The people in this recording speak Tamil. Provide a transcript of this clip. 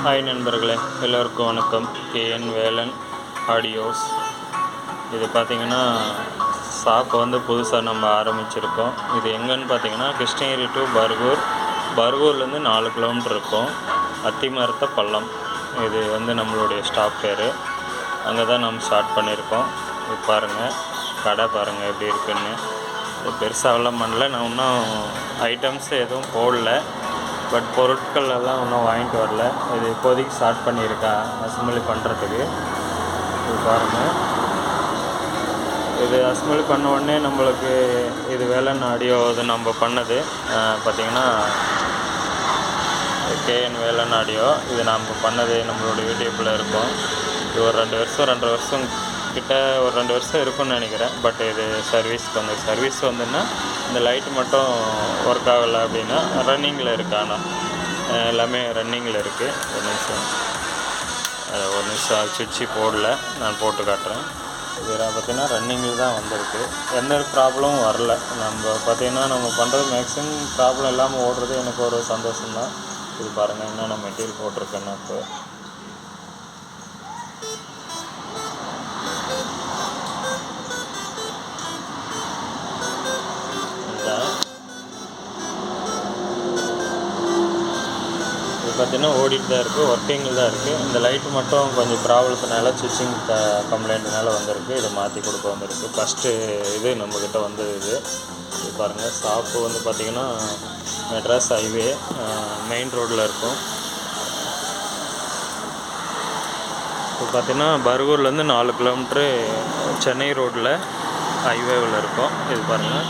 ஹாய் நண்பர்களே, எல்லோருக்கும் வணக்கம். KN Velan audios. இது பார்த்திங்கன்னா ஷாப் வந்து புதுசாக நம்ம ஆரம்பிச்சிருக்கோம். இது எங்கேன்னு பார்த்திங்கன்னா கிருஷ்ணகிரி டு பர்கூர்லேருந்து 4 கிலோமீட்டர் இருக்கும். அத்திமரத்த பள்ளம் இது வந்து நம்மளுடைய ஸ்டாப் பேர். அங்கே தான் நம்ம ஸ்டார்ட் பண்ணியிருக்கோம். இது பாருங்கள், கடை பாருங்கள் எப்படி இருக்குன்னு. பெருசாகலாம் பண்ணல, நான் இன்னும் ஐட்டம்ஸ் எதுவும் போடல. பட் பொருட்கள் எல்லாம் இன்னும் வாங்கிட்டு வரல. இது இப்போதைக்கு ஸ்டார்ட் பண்ணியிருக்கேன் அசம்பிளி பண்ணுறதுக்கு. இது பாருங்கள், இது அசம்பிளி பண்ண உடனே நம்மளுக்கு இது வேலன் ஆடியோ இது நம்ம பண்ணது பார்த்திங்கன்னா கேஎன் வேலன் ஆடியோ. இது நம்ம பண்ணது நம்மளோட யூடியூப்பில் இருக்கும். இது ஒரு 2 வருஷம் கிட்ட ஒரு 2 வருஷம் இருக்கும்னு நினைக்கிறேன். பட் இது சர்வீஸ் வந்துன்னா இந்த லைட்டு மட்டும் ஒர்க் ஆகலை அப்படின்னா ரன்னிங்கில் இருக்குது. ஆனால் எல்லாமே ரன்னிங்கில் இருக்குது. ஒரு நிமிஷம் சுவிட்சு போடல, நான் போட்டு காட்டுறேன். இதில் பார்த்திங்கன்னா ரன்னிங்கில் தான் வந்திருக்கு. எந்த ப்ராப்ளமும் வரல. நம்ம பார்த்திங்கன்னா நம்ம பண்ணுறது மேக்ஸிமம் ப்ராப்ளம் இல்லாமல் ஓடுறது எனக்கு ஒரு சந்தோஷம்தான். இது பாருங்கள், என்னென்ன மெட்டீரியல் போட்டிருக்கேன்னா இப்போ பார்த்திங்கன்னா ஓடிட்டு தான் இருக்குது, ஒர்க்கிங்கில் தான் இருக்குது. இந்த லைட்டு மட்டும் கொஞ்சம் ப்ராப்ளத்தினால சுவிட்சிங் கம்ப்ளைண்ட்னால வந்திருக்கு. இதை மாற்றி கொடுக்க வந்திருக்கு. ஃபஸ்ட்டு இது நம்மக்கிட்ட வந்தது இது பாருங்கள். ஷாப்பு வந்து பார்த்திங்கன்னா மெட்ராஸ் ஹைவே மெயின் ரோட்டில் இருக்கும். இப்போ பார்த்திங்கன்னா பர்கூர்லேருந்து 4 கிலோமீட்ரு சென்னை ரோட்டில் ஹைவேவில் இருக்கும். இது பாருங்கள்.